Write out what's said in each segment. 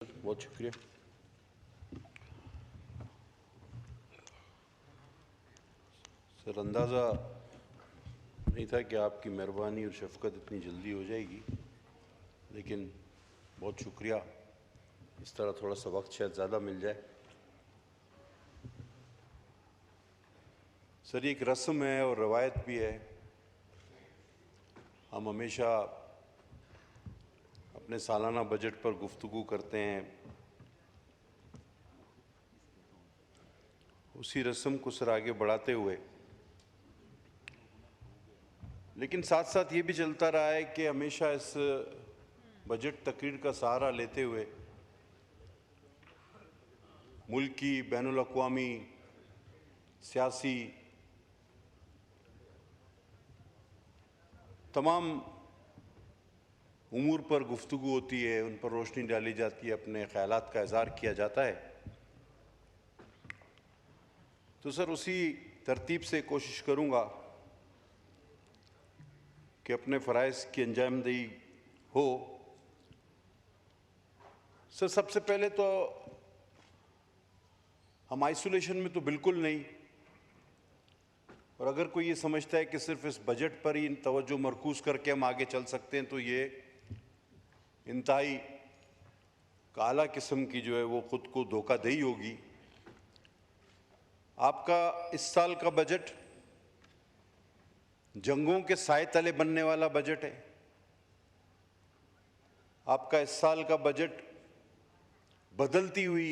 बहुत शुक्रिया। सर, अंदाज़ा नहीं था कि आपकी मेहरबानी और शफ़क़त इतनी जल्दी हो जाएगी, लेकिन बहुत शुक्रिया। इस तरह थोड़ा सा वक्त शायद ज़्यादा मिल जाए। सर, ये एक रस्म है और रवायत भी है। हम हमेशा अपने सालाना बजट पर गुफ्तगू करते हैं। उसी रस्म को सर आगे बढ़ाते हुए, लेकिन साथ साथ ये भी चलता रहा है कि हमेशा इस बजट तकरीर का सहारा लेते हुए मुल्क की बैनुल-अक़वामी सियासी तमाम उमूर पर गुफ्तगू होती है, उन पर रोशनी डाली जाती है, अपने ख़यालात का इज़हार किया जाता है। तो सर, उसी तरतीब से कोशिश करूँगा कि अपने फ़राइज़ की अंजामदही हो। सर, सबसे पहले तो हम आइसोलेशन में तो बिल्कुल नहीं, और अगर कोई ये समझता है कि सिर्फ इस बजट पर ही तवज्जो मरकूज़ करके हम आगे चल सकते हैं, तो ये इंतहाई काला किस्म की जो है वो ख़ुद को धोखाधही होगी। आपका इस साल का बजट जंगों के साए तले बनने वाला बजट है। आपका इस साल का बजट बदलती हुई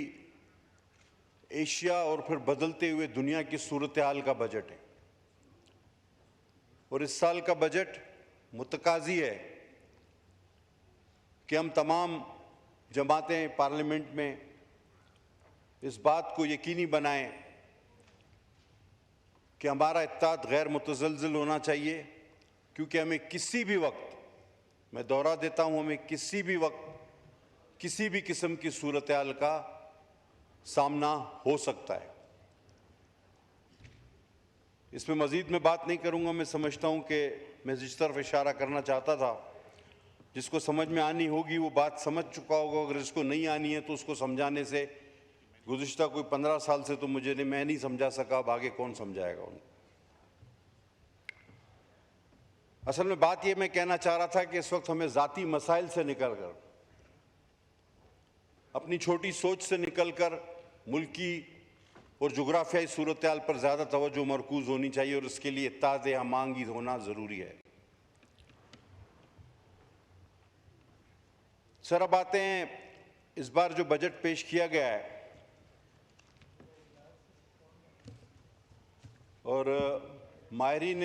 एशिया और फिर बदलते हुए दुनिया की सूरत हाल का बजट है। और इस साल का बजट मुतकाज़ी है कि हम तमाम जमातें पार्लियामेंट में इस बात को यकीनी बनाएं कि हमारा इत्तेहाद गैर मुतज़लज़ल होना चाहिए, क्योंकि हमें किसी भी वक्त, मैं दोहरा देता हूँ, हमें किसी भी वक्त किसी भी किस्म की सूरत हाल का सामना हो सकता है। इसमें मज़ीद मैं बात नहीं करूँगा। मैं समझता हूँ कि मैं जिस तरफ इशारा करना चाहता था, जिसको समझ में आनी होगी वो बात समझ चुका होगा। अगर जिसको नहीं आनी है तो उसको समझाने से गुज़िश्ता कोई 15 साल से तो मैं नहीं समझा सका, अब आगे कौन समझाएगा उनको। असल में बात ये मैं कहना चाह रहा था कि इस वक्त हमें ज़ाती मसाइल से निकलकर, अपनी छोटी सोच से निकलकर मुल्की और जुग्राफियाई सूरत हाल पर ज़्यादा तवज्जो मरकूज़ होनी चाहिए, और इसके लिए इत्तेहाद हमांगी होना ज़रूरी है। सर, अब आते हैं इस बार जो बजट पेश किया गया है, और माहिरीन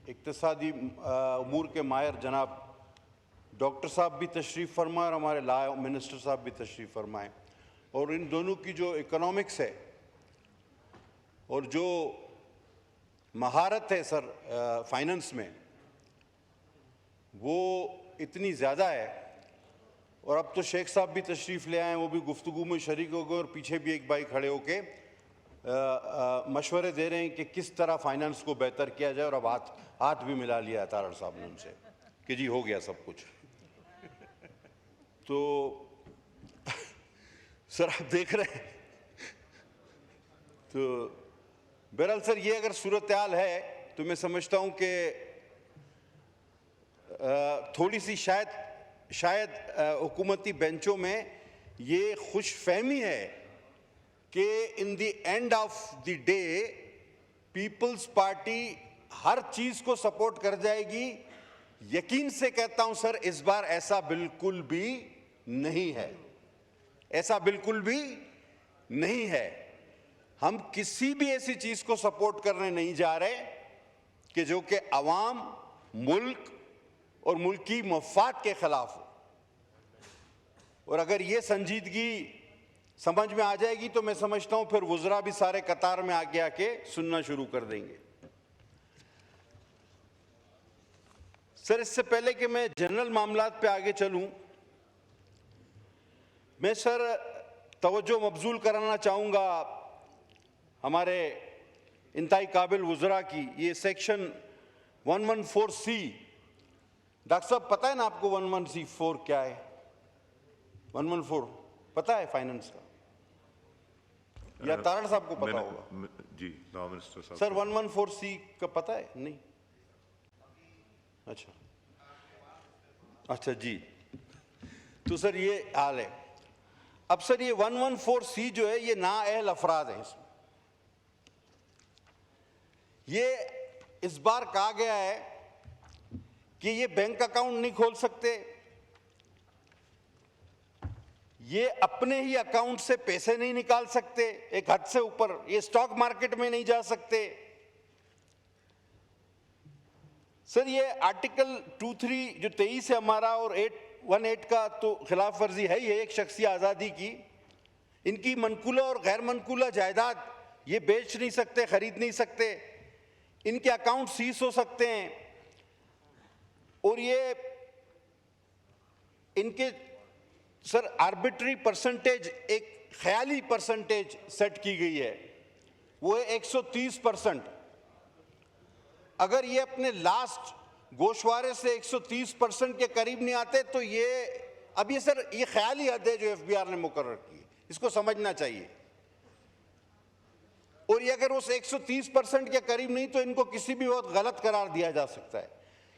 इक्तिसादी उमूर के माहिर जनाब डॉक्टर साहब भी तशरीफ़ फरमाए और हमारे लॉ मिनिस्टर साहब भी तशरीफ़ फरमाएँ, और इन दोनों की जो इकोनॉमिक्स है और जो महारत है सर फाइनेंस में, वो इतनी ज़्यादा है। और अब तो शेख साहब भी तशरीफ़ ले आए, वो भी गुफ्तगू में शरीक हो गए, और पीछे भी एक भाई खड़े होके मशवरे दे रहे हैं कि किस तरह फाइनेंस को बेहतर किया जाए। और अब हाथ भी मिला लिया है तारड़ साहब ने उनसे कि जी हो गया सब कुछ। तो सर, आप देख रहे हैं, तो बहरहाल सर, ये अगर सूरत हाल है तो मैं समझता हूँ कि थोड़ी सी शायद हुकूमती बेंचों में ये खुशफहमी है कि in the end of the day Peoples Party हर चीज़ को सपोर्ट कर जाएगी। यकीन से कहता हूं सर, इस बार ऐसा बिल्कुल भी नहीं है, ऐसा बिल्कुल भी नहीं है। हम किसी भी ऐसी चीज़ को सपोर्ट करने नहीं जा रहे कि जो कि अवाम, मुल्क और मुल्की मफाद के खिलाफ हो। और अगर ये संजीदगी समझ में आ जाएगी तो मैं समझता हूं फिर वुज़रा भी सारे कतार में आके सुनना शुरू कर देंगे। सर, इससे पहले कि मैं जनरल मामलात पे आगे चलूं, मैं सर तवज्जो मबजूल कराना चाहूँगा हमारे इंतहाई काबिल वुज़रा की। ये सेक्शन 114C, डॉक्टर साहब पता है ना आपको 114 क्या है? 114 पता है फाइनेंस का, या तारड़ साहब को पता होगा? जी, लॉ मिनिस्टर साहब। सर 114C का पता है? नहीं। अच्छा जी, तो सर ये हाल है। अब सर ये 114C जो है ये नाअहल अफराद है। इसमें ये इस बार कहा गया है कि ये बैंक अकाउंट नहीं खोल सकते, ये अपने ही अकाउंट से पैसे नहीं निकाल सकते, एक हद से ऊपर ये स्टॉक मार्केट में नहीं जा सकते। सर ये आर्टिकल 23 जो 23 है हमारा और 818 का तो खिलाफ वर्जी है ही है, एक शख्सी आज़ादी की। इनकी मनकूला और गैर मनकूला जायदाद ये बेच नहीं सकते, खरीद नहीं सकते, इनके अकाउंट सीज हो सकते हैं, और ये इनके सर आर्बिट्री परसेंटेज, एक ख्याली परसेंटेज सेट की गई है, वो है 130%। अगर ये अपने लास्ट गोशवारे से 130% के करीब नहीं आते तो ये, अब ये सर ये ख्याली हद है जो एफबीआर ने मुकर्रर की, इसको समझना चाहिए। और ये अगर उस 130% के करीब नहीं तो इनको किसी भी वक्त गलत करार दिया जा सकता है।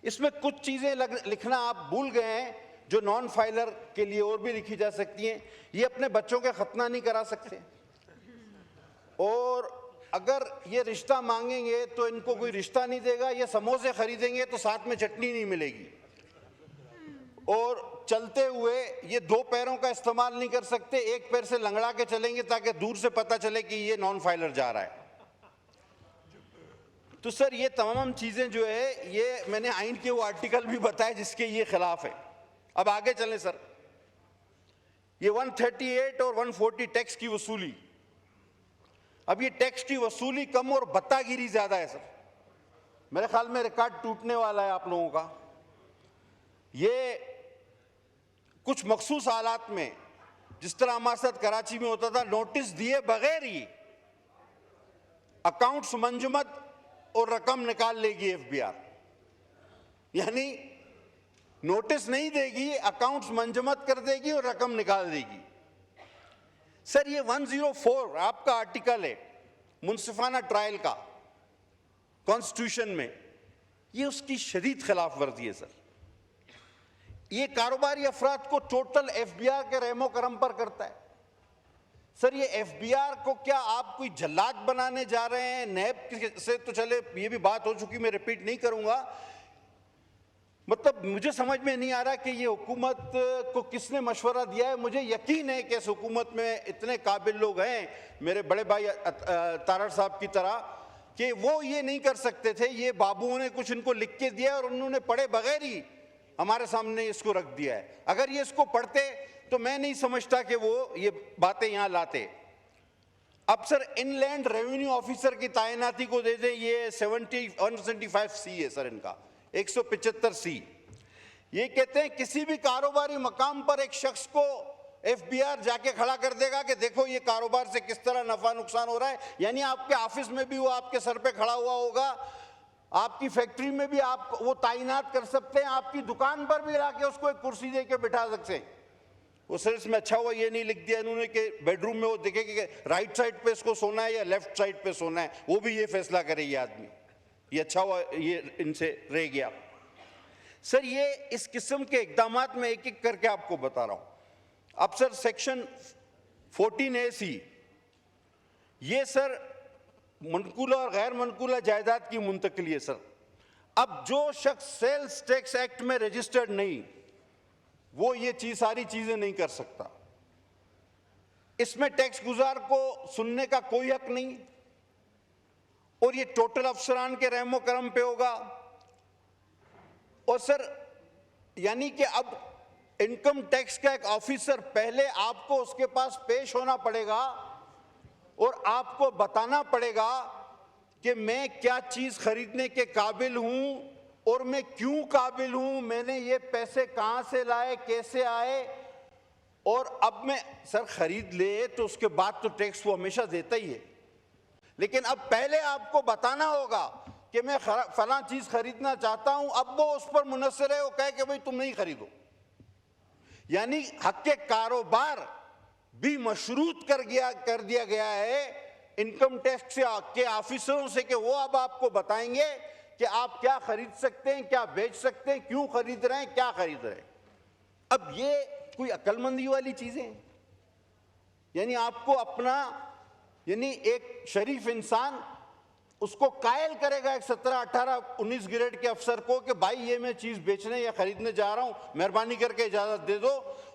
इसमें कुछ चीजें लिखना आप भूल गए हैं जो नॉन फाइलर के लिए और भी लिखी जा सकती हैं। ये अपने बच्चों के खतना नहीं करा सकते, और अगर ये रिश्ता मांगेंगे तो इनको कोई रिश्ता नहीं देगा, ये समोसे खरीदेंगे तो साथ में चटनी नहीं मिलेगी, और चलते हुए ये दो पैरों का इस्तेमाल नहीं कर सकते, एक पैर से लंगड़ा के चलेंगे ताकि दूर से पता चले कि ये नॉन फाइलर जा रहा है। तो सर ये तमाम चीजें जो है ये मैंने आइन के वो आर्टिकल भी बताए जिसके ये खिलाफ है। अब आगे चलें सर, ये 138 और 140 टैक्स की वसूली, अब ये टैक्स की वसूली कम और बत्तागिरी ज्यादा है सर। मेरे ख्याल में रिकॉर्ड टूटने वाला है आप लोगों का। ये कुछ मखसूस हालात में, जिस तरह हमारे साथ कराची में होता था, नोटिस दिए बगैर ही अकाउंट्स मंजमद और रकम निकाल लेगी एफबीआर, यानी नोटिस नहीं देगी, अकाउंट्स मंजमद कर देगी और रकम निकाल देगी। सर ये 104 आपका आर्टिकल है मुनसिफाना ट्रायल का कॉन्स्टिट्यूशन में, ये उसकी शदीद खिलाफ वर्जी है सर। ये कारोबारी अफराद को टोटल एफबीआर के रहमो करम पर करता है। सर ये एफबीआर को क्या आप कोई जल्लाद बनाने जा रहे हैं? नैब से तो चले ये भी बात हो चुकी, मैं रिपीट नहीं करूंगा। मतलब मुझे समझ में नहीं आ रहा कि ये हुकूमत को किसने मशवरा दिया है। मुझे यकीन है कि इस हुकूमत में इतने काबिल लोग हैं, मेरे बड़े भाई तारड़ साहब की तरह, कि वो ये नहीं कर सकते थे। ये बाबुओं ने कुछ इनको लिख के दिया और उन्होंने पढ़े बगैर ही हमारे सामने इसको रख दिया है। अगर ये इसको पढ़ते तो मैं नहीं समझता कि वो ये बातें यहाँ लाते। अब सर इनलैंड रेवेन्यू ऑफिसर की तैनाती को दे दें, ये 175C है सर इनका, 175C। ये कहते हैं किसी भी कारोबारी मकाम पर एक शख्स को एफबीआर जाके खड़ा कर देगा कि देखो ये कारोबार से किस तरह नफा नुकसान हो रहा है। यानी आपके ऑफिस में भी वो आपके सर पे खड़ा हुआ होगा, आपकी फैक्ट्री में भी आप वो तैनात कर सकते हैं, आपकी दुकान पर भी लाके उसको एक कुर्सी दे के बिठा सकते हैं। वो सर इसमें अच्छा हुआ ये नहीं लिख दिया इन्होंने कि बेडरूम में वो देखे कि राइट साइड पे इसको सोना है या लेफ्ट साइड पे सोना है, वो भी ये फैसला करे ये आदमी। ये अच्छा हुआ ये इनसे रह गया। सर ये इस किस्म के इकदामात में एक एक करके आपको बता रहा हूं। अब सर सेक्शन 14AC, ये सर मनकूला और गैर मनकूला जायदाद की मुंतकली है सर। अब जो शख्स सेल्स टैक्स एक्ट में रजिस्टर्ड नहीं, वो ये सारी चीजें नहीं कर सकता। इसमें टैक्स गुजार को सुनने का कोई हक नहीं, और ये टोटल अफसरान के रहमो करम पे होगा। और सर यानी कि अब इनकम टैक्स का एक ऑफिसर, पहले आपको उसके पास पेश होना पड़ेगा और आपको बताना पड़ेगा कि मैं क्या चीज खरीदने के काबिल हूं और मैं क्यों काबिल हूं, मैंने ये पैसे कहां से लाए, कैसे आए। और अब मैं सर खरीद ले तो उसके बाद तो टैक्स वो हमेशा देता ही है, लेकिन अब पहले आपको बताना होगा कि मैं फलां चीज खरीदना चाहता हूं। अब वो उस पर मुनस्सर है, वो कहे कि भाई तुम नहीं खरीदो। यानी हक के कारोबार भी मशरूत कर दिया गया है इनकम टैक्स के ऑफिसरों से कि वो अब आपको बताएंगे कि आप क्या खरीद सकते हैं, क्या बेच सकते हैं, क्यों खरीद रहे हैं, क्या खरीद रहे हैं। अब ये कोई अक्लमंदी वाली चीजें हैं? यानी आपको अपना, यानी एक शरीफ इंसान उसको कायल करेगा एक 17, 18, 19 ग्रेड के अफसर को कि भाई ये मैं चीज बेचने या खरीदने जा रहा हूं, मेहरबानी करके इजाजत दे दो,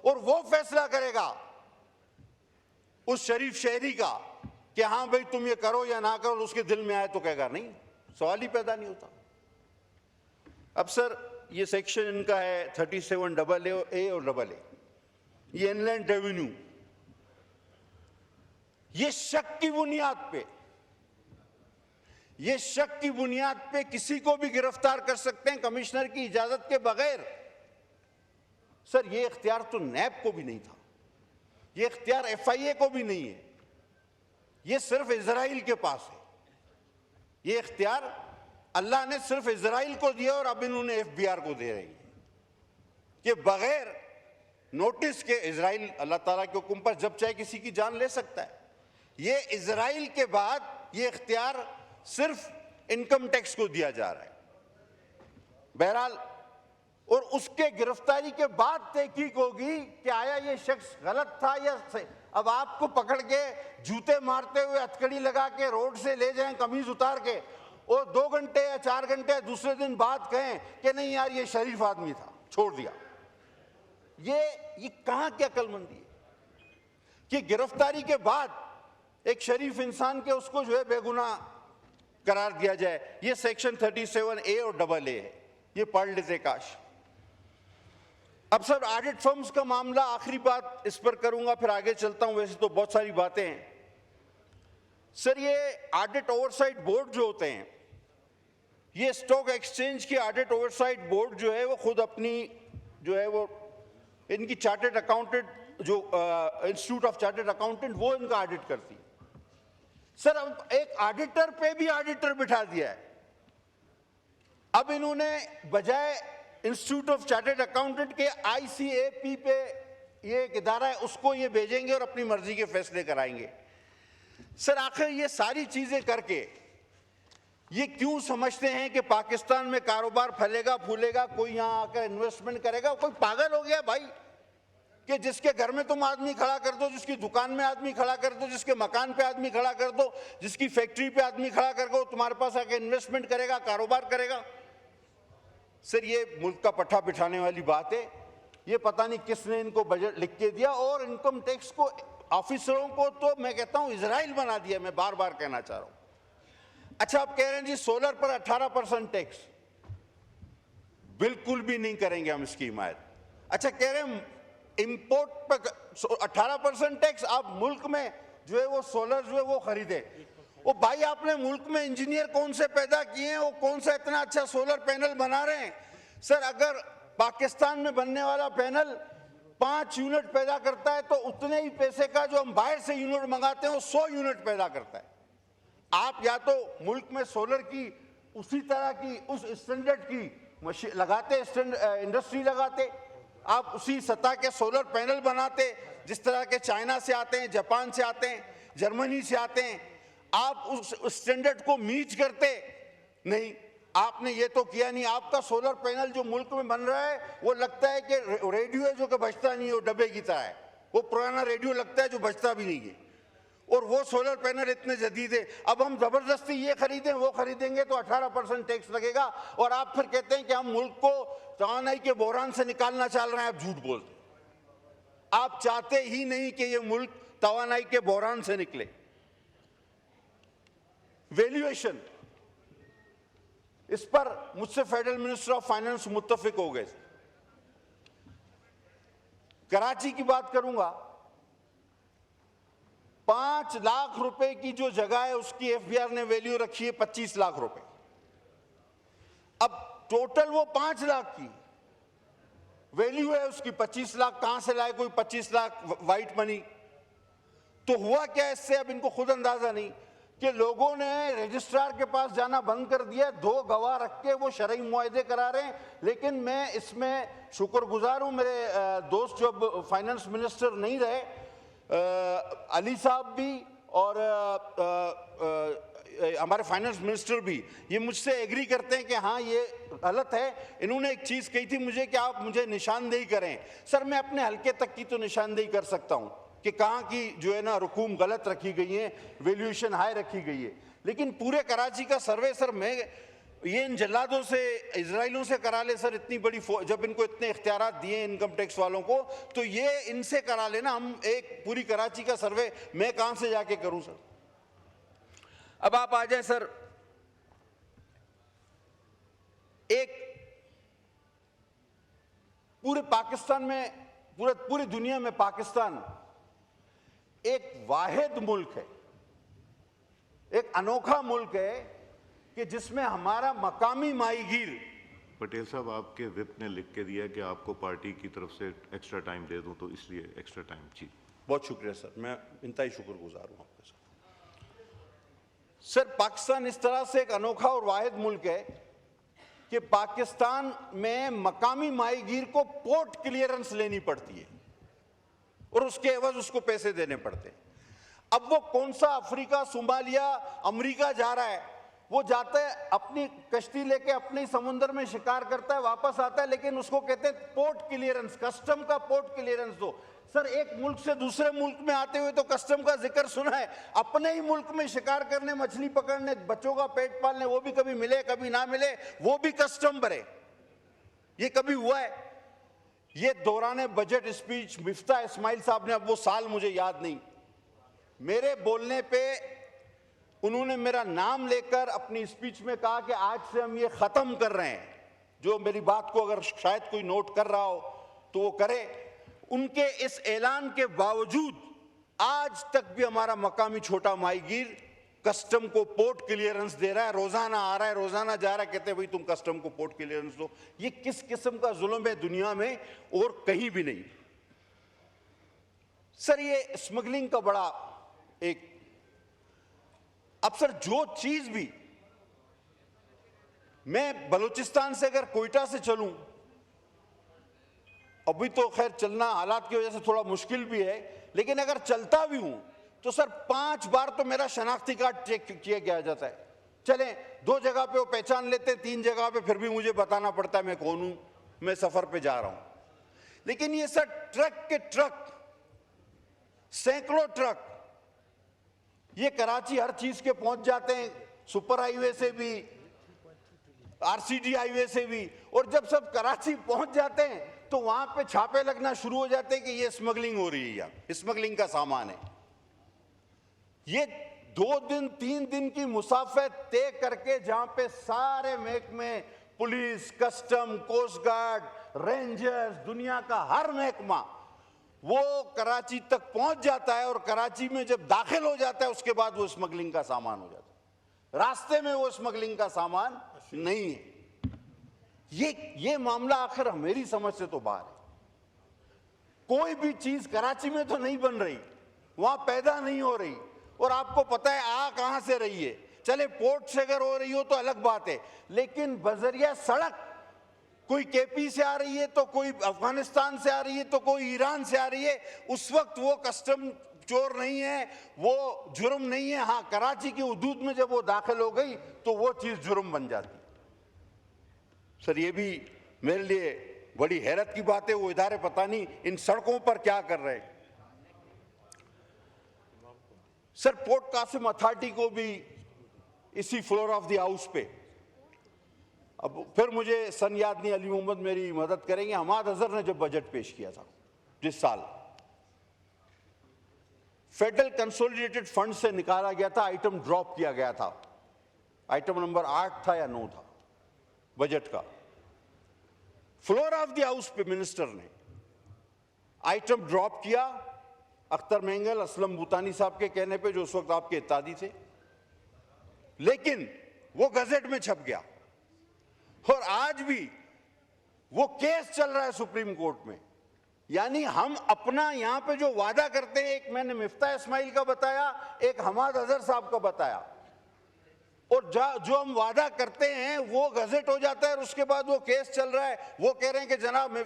और वो फैसला करेगा उस शरीफ शहरी का कि हाँ भाई तुम ये करो या ना करो। उसके दिल में आए तो कहेगा नहीं, सवाल ही पैदा नहीं होता। अब सर ये सेक्शन इनका है 37AA और AA, ये इनलैंड रेवेन्यू, ये शक की बुनियाद पे किसी को भी गिरफ्तार कर सकते हैं कमिश्नर की इजाजत के बगैर। सर ये इख्तियार तो नैब को भी नहीं था, ये इख्तियार FIA को भी नहीं है, ये सिर्फ इजराइल के पास है। ये इख्तियार अल्लाह ने सिर्फ इजराइल को दिया और अब इन्होंने FBR को दे रही है कि बगैर नोटिस के इजराइल अल्लाह ताला के हुक्म पर जब चाहे किसी की जान ले सकता है। ये इजराइल के बाद ये इख्तियार सिर्फ इनकम टैक्स को दिया जा रहा है। बहरहाल, और उसके गिरफ्तारी के बाद तहकीक होगी कि आया ये शख्स गलत था या सही। अब आपको पकड़ के जूते मारते हुए हथकड़ी लगा के रोड से ले जाएं कमीज उतार के, और 2 घंटे या 4 घंटे दूसरे दिन बाद कहें कि नहीं यार ये शरीफ आदमी था, छोड़ दिया। ये कहां की अक्लमंदी है कि गिरफ्तारी के बाद एक शरीफ इंसान के उसको जो है बेगुनाह करार दिया जाए। ये सेक्शन 37A और AA है, ये पढ़ लेते काश। अब सर ऑडिट फर्म्स का मामला, आखिरी बात इस पर करूंगा फिर आगे चलता हूं, वैसे तो बहुत सारी बातें हैं। सर ये ऑडिट ओवरसाइट बोर्ड जो होते हैं, ये स्टॉक एक्सचेंज की ऑडिट ओवरसाइट बोर्ड जो है वो खुद अपनी जो है वो इनकी चार्टर्ड अकाउंटेंट जो इंस्टीट्यूट ऑफ चार्टर्ड अकाउंटेंट वो इनका ऑडिट करती है। सर अब एक ऑडिटर पे भी ऑडिटर बिठा दिया है। अब इन्होंने बजाय इंस्टीट्यूट ऑफ चार्टर्ड अकाउंटेंट के ICAP पे ये एक इदारा है उसको ये भेजेंगे और अपनी मर्जी के फैसले कराएंगे। सर आखिर ये सारी चीजें करके ये क्यों समझते हैं कि पाकिस्तान में कारोबार फैलेगा फूलेगा, कोई यहां आकर इन्वेस्टमेंट करेगा? कोई पागल हो गया भाई कि जिसके घर में तुम आदमी खड़ा कर दो, जिसकी दुकान में आदमी खड़ा कर दो, जिसके मकान पे आदमी खड़ा कर दो, जिसकी फैक्ट्री पे आदमी खड़ा कर दो, तुम्हारे पास आके इन्वेस्टमेंट करेगा, कारोबार करेगा। सर ये मुल्क का पट्टा बिठाने वाली बात है। ये पता नहीं किसने इनको बजट लिख के दिया, और इनकम टैक्स को ऑफिसरों को तो मैं कहता हूं इजराइल बना दिया। मैं बार बार कहना चाह रहा हूं। अच्छा आप कह रहे हैं जी सोलर पर 18% टैक्स, बिल्कुल भी नहीं करेंगे हम इसकी हिमायत। अच्छा कह रहे हैं इंपोर्ट पर 18% टैक्स, आप मुल्क में जो है वो सोलर जो है वो खरीदे। वो भाई आपने मुल्क में इंजीनियर कौन से पैदा किए हैं, वो कौन सा इतना अच्छा सोलर पैनल बना रहे हैं? सर अगर पाकिस्तान में बनने वाला पैनल 5 यूनिट पैदा करता है तो उतने ही पैसे का जो हम बाहर से यूनिट मंगाते हैं वो 100 यूनिट पैदा करता है। आप या तो मुल्क में सोलर की उसी तरह की उस स्टैंडर्ड की मशीन लगाते, इंडस्ट्री लगाते, आप उसी सतह के सोलर पैनल बनाते जिस तरह के चाइना से आते हैं, जापान से आते हैं, जर्मनी से आते हैं। आप उस स्टैंडर्ड को मीट करते नहीं, आपने ये तो किया नहीं। आपका सोलर पैनल जो मुल्क में बन रहा है वो लगता है कि रेडियो है जो कि बजता नहीं है, वो डब्बे की तरह है, वो पुराना रेडियो लगता है जो बजता भी नहीं है। और वो सोलर पैनल इतने जदीद है, अब हम जबरदस्ती ये खरीदें वो खरीदेंगे तो 18% टैक्स लगेगा। और आप फिर कहते हैं कि हम मुल्क को तवानाई के बहरान से निकालना चाह रहे हैं। आप झूठ बोलते, आप चाहते ही नहीं कि ये मुल्क तवानाई के बहरान से निकले। वैल्यूएशन, इस पर मुझसे फेडरल मिनिस्टर ऑफ फाइनेंस मुत्तफिक हो गए। कराची की बात करूंगा, 5 लाख रुपए की जो जगह है उसकी FBR ने वैल्यू रखी है 25 लाख रुपए। अब टोटल वो 5 लाख की वैल्यू है, उसकी 25 लाख कहां से लाए कोई 25 लाख वाइट मनी? तो हुआ क्या इससे, अब इनको खुद अंदाजा नहीं कि लोगों ने रजिस्ट्रार के पास जाना बंद कर दिया, 2 गवाह रख के वो शरई मुआहदे करा रहे हैं। लेकिन मैं इसमें शुक्रगुजार हूं, मेरे दोस्त जो अब फाइनेंस मिनिस्टर नहीं रहे, अली साहब भी और हमारे फाइनेंस मिनिस्टर भी, ये मुझसे एग्री करते हैं कि हाँ ये गलत है। इन्होंने एक चीज़ कही थी मुझे कि आप मुझे निशानदेही करें। सर मैं अपने हल्के तक की तो निशानदेही कर सकता हूँ कि कहाँ की जो है ना रकूम गलत रखी गई है, वैल्यूएशन हाई रखी गई है, लेकिन पूरे कराची का सर्वे सर मैं ये इन जल्लादों से, इजराइलों से करा ले सर। इतनी बड़ी जब इनको इतने इख्तियारात दिए इनकम टैक्स वालों को, तो ये इनसे करा लेना। हम एक पूरी कराची का सर्वे मैं कहाँ से जाके करूँ सर। अब आप आ जाए सर, एक पूरे पाकिस्तान में, पूरी दुनिया में पाकिस्तान एक वाहिद मुल्क है, एक अनोखा मुल्क है कि जिसमें हमारा मकामी माहीगीर। पटेल साहब, आपके विप ने लिख के दिया कि आपको पार्टी की तरफ से एक्स्ट्रा टाइम दे दूं, तो इसलिए एक्स्ट्रा टाइम। जी बहुत शुक्रिया सर, मैं इंतहाई शुक्रगुजार हूं आपके साथ। सर पाकिस्तान इस तरह से एक अनोखा और वाहिद मुल्क है कि पाकिस्तान में मकामी माहीगीर को पोर्ट क्लियरेंस लेनी पड़ती है और उसके एवज उसको पैसे देने पड़ते हैं। अब वो कौन सा अफ्रीका, सोमालिया, अमेरिका जा रहा है, वो जाता है अपनी कश्ती लेके अपने समुद्र में शिकार करता है, वापस आता है, लेकिन उसको कहते हैं पोर्ट क्लियरेंस, कस्टम का पोर्ट क्लियरेंस दो। सर एक मुल्क से दूसरे मुल्क में आते हुए तो कस्टम का जिक्र सुना है, अपने ही मुल्क में शिकार करने, मछली पकड़ने, बच्चों का पेट पालने, वो भी कभी मिले कभी ना मिले, वो भी कस्टम भरे। ये कभी हुआ है? ये दौरान बजट स्पीच मिफ्ता इस्माइल साहब ने, अब वो साल मुझे याद नहीं, मेरे बोलने पे उन्होंने मेरा नाम लेकर अपनी स्पीच में कहा कि आज से हम ये खत्म कर रहे हैं। जो मेरी बात को अगर शायद कोई नोट कर रहा हो तो वो करे। उनके इस ऐलान के बावजूद आज तक भी हमारा मकामी छोटा माहीगीर कस्टम को पोर्ट क्लियरेंस दे रहा है, रोजाना आ रहा है, रोजाना जा रहा है, कहते हैं भाई तुम कस्टम को पोर्ट क्लियरेंस दो। ये किस किस्म का जुल्म है दुनिया में और कहीं भी नहीं। सर ये स्मगलिंग का बड़ा एक, अब सर जो चीज भी, मैं बलूचिस्तान से अगर कोयटा से चलूं, अभी तो खैर चलना हालात की वजह से थोड़ा मुश्किल भी है, लेकिन अगर चलता भी हूं तो सर 5 बार तो मेरा शनाख्ती कार्ड चेक किया गया जाता है। चले 2 जगह पे वो पहचान लेते हैं, 3 जगह पे फिर भी मुझे बताना पड़ता है मैं कौन हूं, मैं सफर पे जा रहा हूं। लेकिन ये सर ट्रक के ट्रक, सैकड़ों ट्रक ये कराची हर चीज के पहुंच जाते हैं, सुपर हाईवे से भी, आरसीडी हाईवे से भी, और जब सब कराची पहुंच जाते हैं तो वहां पे छापे लगना शुरू हो जाते हैं कि ये स्मगलिंग हो रही है, या स्मगलिंग का सामान है। ये 2 दिन 3 दिन की मुसाफिर तय करके जहां पे सारे महकमे, police, custom, coast guard, rangers, दुनिया का हर महकमा वो कराची तक पहुंच जाता है, और कराची में जब दाखिल हो जाता है उसके बाद वो स्मगलिंग का सामान हो जाता है। रास्ते में वो स्मगलिंग का सामान नहीं है। ये मामला आखिर मेरी समझ से तो बाहर है। कोई भी चीज कराची में तो नहीं बन रही, वहां पैदा नहीं हो रही, और आपको पता है आ कहां से रही है। चले पोर्ट से अगर हो रही हो तो अलग बात है, लेकिन बजरिया सड़क कोई केपी से आ रही है, तो कोई अफगानिस्तान से आ रही है, तो कोई ईरान से आ रही है, उस वक्त वो कस्टम चोर नहीं है, वो जुर्म नहीं है। हाँ, कराची की हुदूद में जब वो दाखिल हो गई तो वो चीज जुर्म बन जाती। सर ये भी मेरे लिए बड़ी हैरत की बात है, वो इदारे पता नहीं इन सड़कों पर क्या कर रहे हैं। सर पोर्ट कासिम अथॉरिटी को भी इसी फ्लोर ऑफ द हाउस पे, अब फिर मुझे सन याद नहीं, अली मोहम्मद मेरी मदद करेंगे, हमाद अजहर ने जब बजट पेश किया था जिस साल, फेडरल कंसोलिडेटेड फंड से निकाला गया था, आइटम ड्रॉप किया गया था, आइटम नंबर 8 था या 9 था बजट का। फ्लोर ऑफ द हाउस पे मिनिस्टर ने आइटम ड्रॉप किया, अख्तर मेंगल, असलम बूतानी साहब के कहने पे, जो उस वक्त आपके इत्तादी थे, लेकिन वो गजट में छप गया। और आज भी वो केस चल रहा है सुप्रीम कोर्ट में। यानी हम अपना यहाँ पे जो वादा करते हैं, एक मैंने मिफ्ता इस्माइल का बताया, एक हमाद अजहर साहब का बताया, और जो हम वादा करते हैं वो गजट हो जाता है और उसके बाद वो केस चल रहा है। वो कह रहे हैं कि जनाब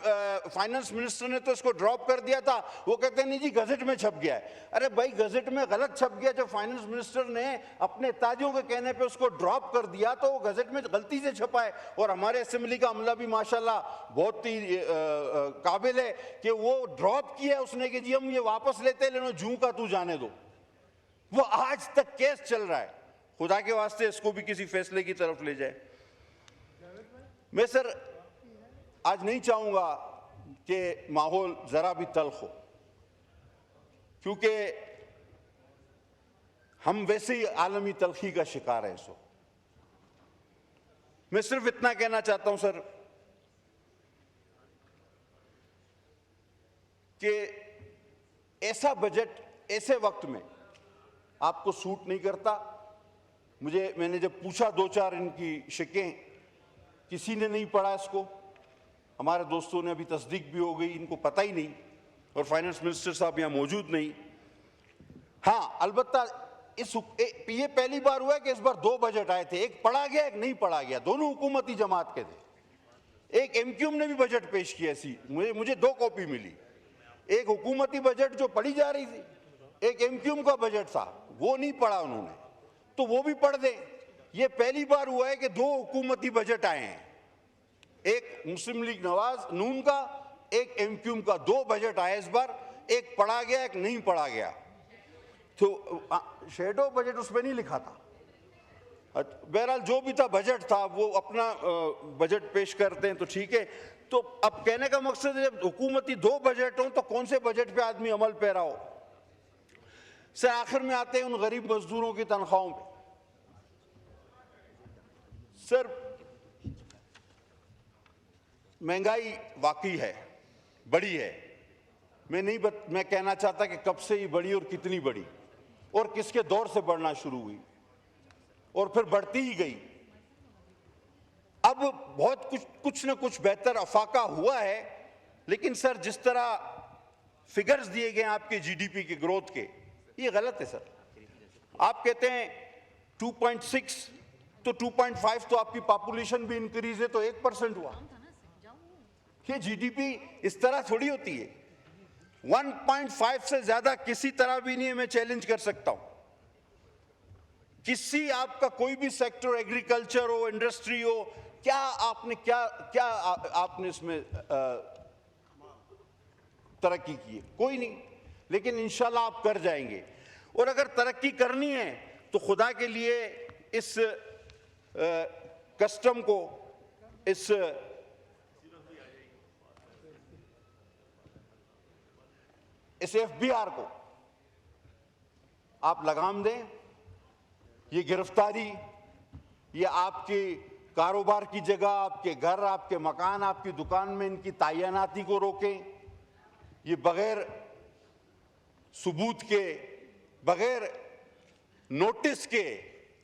फाइनेंस मिनिस्टर ने तो इसको ड्रॉप कर दिया था, वो कहते हैं नहीं जी गजट में छप गया है। अरे भाई गजट में गलत छप गया, जो फाइनेंस मिनिस्टर ने अपने ताजियों के कहने पे उसको ड्रॉप कर दिया तो वो गजट में गलती से छपा है। और हमारे असेंबली का अमला भी माशाल्लाह बहुत ही काबिल है कि वो ड्रॉप किया उसने कि जी हम ये वापस लेते लेनो जूं का तू जाने दो। वो आज तक केस चल रहा है। खुदा के वास्ते इसको भी किसी फैसले की तरफ ले जाए। मैं सर आज नहीं चाहूंगा कि माहौल जरा भी तल्ख हो, क्योंकि हम वैसे ही आलमी तलखी का शिकार हैं इस वक्त। मैं सिर्फ इतना कहना चाहता हूं सर कि ऐसा बजट ऐसे वक्त में आपको सूट नहीं करता। मैंने जब पूछा दो चार इनकी शिकें, किसी ने नहीं पढ़ा इसको। हमारे दोस्तों ने अभी तस्दीक भी हो गई, इनको पता ही नहीं, और फाइनेंस मिनिस्टर साहब यहाँ मौजूद नहीं। हाँ, अलबत्ता ये पहली बार हुआ है कि इस बार दो बजट आए थे, एक पढ़ा गया एक नहीं पढ़ा गया, दोनों हुकूमती जमात के थे। एक एमक्यूएम ने भी बजट पेश किया, ऐसी मुझे दो कॉपी मिली। एक हुकूमती बजट जो पढ़ी जा रही थी, एक एमक्यूएम का बजट था, वो नहीं पढ़ा उन्होंने, तो वो भी पढ़ दें। ये पहली बार हुआ है कि दो हुकूमती बजट आए हैं, एक मुस्लिम लीग नवाज नून का, एक एमक्यूएम का। दो बजट आए इस बार, एक पढ़ा गया एक नहीं पढ़ा गया। तो शेडो बजट उसमें नहीं लिखा था। बहरहाल जो भी था बजट था, वो अपना बजट पेश करते हैं तो ठीक है। तो अब कहने का मकसद है जब हुकूमती दो बजट हो तो कौन से बजट पे आदमी अमल पैरा हो। सर आखिर में आते हैं उन गरीब मजदूरों की तनख्वाहों पे। सर महंगाई वाकई है, बड़ी है। मैं कहना चाहता कि कब से ये बढ़ी और कितनी बढ़ी और किसके दौर से बढ़ना शुरू हुई और फिर बढ़ती ही गई। अब बहुत कुछ न कुछ बेहतर अफाका हुआ है, लेकिन सर जिस तरह फिगर्स दिए गए आपके जीडीपी के ग्रोथ के, ये गलत है सर। आप कहते हैं 2.6 तो 2.5 तो आपकी पॉपुलेशन भी इंक्रीज है तो 1% हुआ। ये जीडीपी इस तरह थोड़ी होती है। 1.5 से ज्यादा किसी तरह भी नहीं है। मैं चैलेंज कर सकता हूं, किसी आपका कोई भी सेक्टर, एग्रीकल्चर हो, इंडस्ट्री हो, क्या आपने इसमें तरक्की की है? कोई नहीं। लेकिन इंशाल्लाह आप कर जाएंगे। और अगर तरक्की करनी है तो खुदा के लिए इस कस्टम को, इस एफबीआर को आप लगाम दें। ये गिरफ्तारी, ये आपके कारोबार की जगह, आपके घर, आपके मकान, आपकी दुकान में इनकी तैनाती को रोकें। ये बगैर सबूत के, बगैर नोटिस के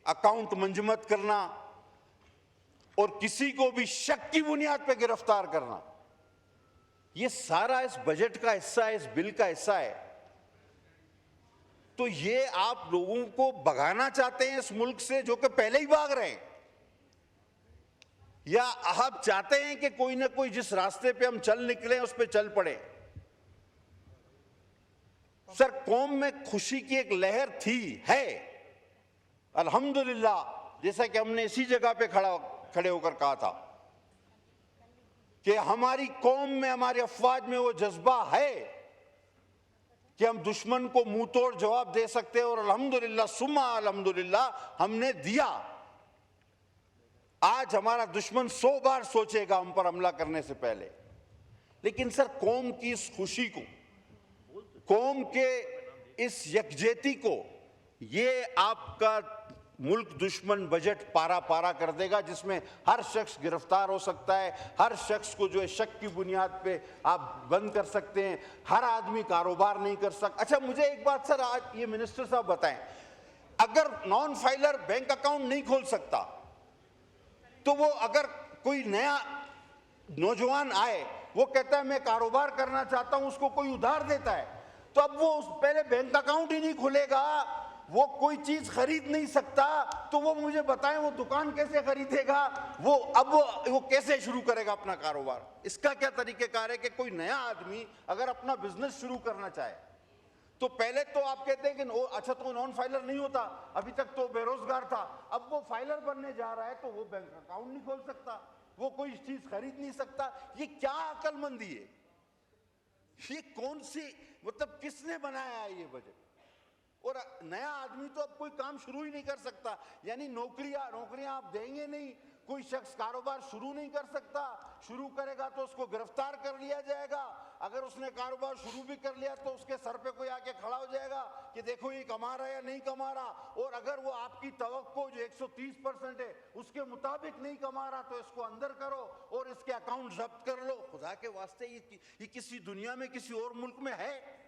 अकाउंट मंजमद करना और किसी को भी शक की बुनियाद पर गिरफ्तार करना, ये सारा इस बजट का हिस्सा है, इस बिल का हिस्सा है। तो ये आप लोगों को भगाना चाहते हैं इस मुल्क से, जो कि पहले ही भाग रहे हैं, या आप चाहते हैं कि कोई ना कोई जिस रास्ते पे हम चल निकले उस पे चल पड़े। सर कौम में खुशी की एक लहर थी, है, अल्हम्दुलिल्लाह। जैसा कि हमने इसी जगह पे खड़े होकर कहा था कि हमारी कौम में, हमारी अफवाज में वो जज्बा है कि हम दुश्मन को मुंह तोड़ जवाब दे सकते हैं, और अल्हम्दुलिल्लाह सुम्मा अल्हम्दुलिल्लाह हमने दिया। आज हमारा दुश्मन 100 बार सोचेगा हम पर हमला करने से पहले। लेकिन सर कौम की इस खुशी को, कौम के इस यकजहती को, ये आपका मुल्क दुश्मन बजट पारा पारा कर देगा, जिसमें हर शख्स गिरफ्तार हो सकता है, हर शख्स को जो है शक की बुनियाद पे आप बंद कर सकते हैं, हर आदमी कारोबार नहीं कर सकता। अच्छा मुझे एक बात सर, आज ये मिनिस्टर साहब बताएं, अगर नॉन फाइलर बैंक अकाउंट नहीं खोल सकता तो वो, अगर कोई नया नौजवान आए वो कहता है मैं कारोबार करना चाहता हूं, उसको कोई उधार देता है तो अब वो पहले बैंक अकाउंट ही नहीं खुलेगा, वो कोई चीज खरीद नहीं सकता, तो वो मुझे बताएं वो दुकान कैसे खरीदेगा, वो कैसे शुरू करेगा अपना कारोबार। इसका क्या तरीकेकार है कि कोई नया आदमी अगर अपना बिजनेस शुरू करना चाहे तो पहले तो आप कहते हैं कि अच्छा तो नॉन फाइलर नहीं होता, अभी तक तो बेरोजगार था, अब वो फाइलर बनने जा रहा है तो वो बैंक अकाउंट नहीं खोल सकता, वो कोई चीज खरीद नहीं सकता। ये क्या अकलमंदी है? ये कौन सी, मतलब किसने बनाया है ये बजट? और नया आदमी तो अब कोई काम शुरू ही नहीं कर सकता, यानी नौकरियां आप देंगे नहीं, कोई शख्स कारोबार शुरू नहीं कर सकता, शुरू करेगा तो उसको गिरफ्तार कर लिया जाएगा, अगर उसने कारोबार शुरू भी कर लिया तो उसके सर पे कोई आके खड़ा हो जाएगा कि देखो ये कमा रहा है या नहीं कमा रहा, और अगर वो आपकी तवक्को जो 130% है उसके मुताबिक नहीं कमा रहा तो इसको अंदर करो और इसके अकाउंट जब्त कर लो। खुदा के वास्ते ये किसी दुनिया में किसी और मुल्क में है?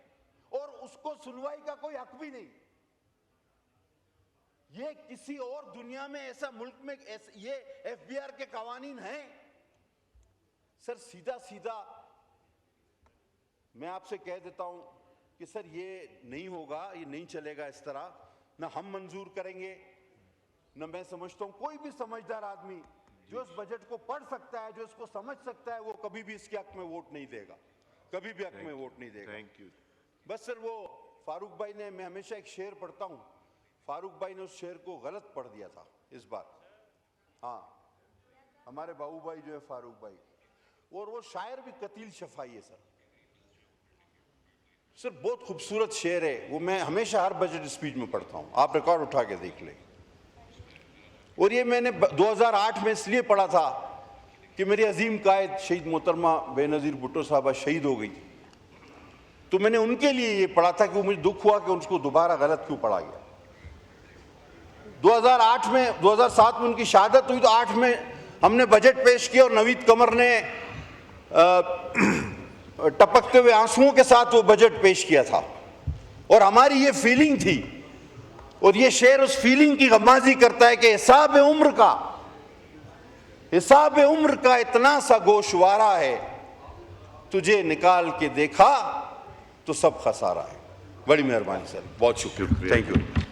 और उसको सुनवाई का कोई हक भी नहीं। ये किसी और दुनिया में ऐसा मुल्क में ये एफबीआर के कानून हैं? सर सीधा सीधा मैं आपसे कह देता हूं कि सर ये नहीं होगा, ये नहीं चलेगा इस तरह, ना हम मंजूर करेंगे, ना मैं समझता हूं कोई भी समझदार आदमी जो इस बजट को पढ़ सकता है, जो इसको समझ सकता है, वो कभी भी इसके हक में वोट नहीं देगा, कभी भी हक में वोट नहीं देगा। Thank you. बस सर वो फारूक भाई ने, मैं हमेशा एक शेर पढ़ता हूं, फारूक भाई ने उस शेर को गलत पढ़ दिया था इस बार। हाँ, हमारे बाबू भाई जो है फारूक भाई, और वो शायर भी कतील शफाई है सर। सर बहुत खूबसूरत शेर है वो, मैं हमेशा हर बजट स्पीच में पढ़ता हूं, आप रिकॉर्ड उठा के देख लें। और ये मैंने 2008 में इसलिए पढ़ा था कि मेरी अजीम कायद शहीद मोहतरमा बेनज़ीर भुट्टो साहबा शहीद हो गई, तो मैंने उनके लिए ये पढ़ा था कि वो मुझे दुख हुआ कि उनको दोबारा गलत क्यों पढ़ा गया। 2007 में उनकी शहादत हुई तो 8 में हमने बजट पेश किया और नवीद कमर ने टपकते हुए आंसुओं के साथ वो बजट पेश किया था, और हमारी ये फीलिंग थी, और ये शेर उस फीलिंग की गमाजी करता है कि हिसाब उम्र का इतना सा गोशवारा है, तुझे निकाल के देखा तो सब खसारा है। बड़ी मेहरबानी सर, बहुत शुक्रिया, थैंक यू।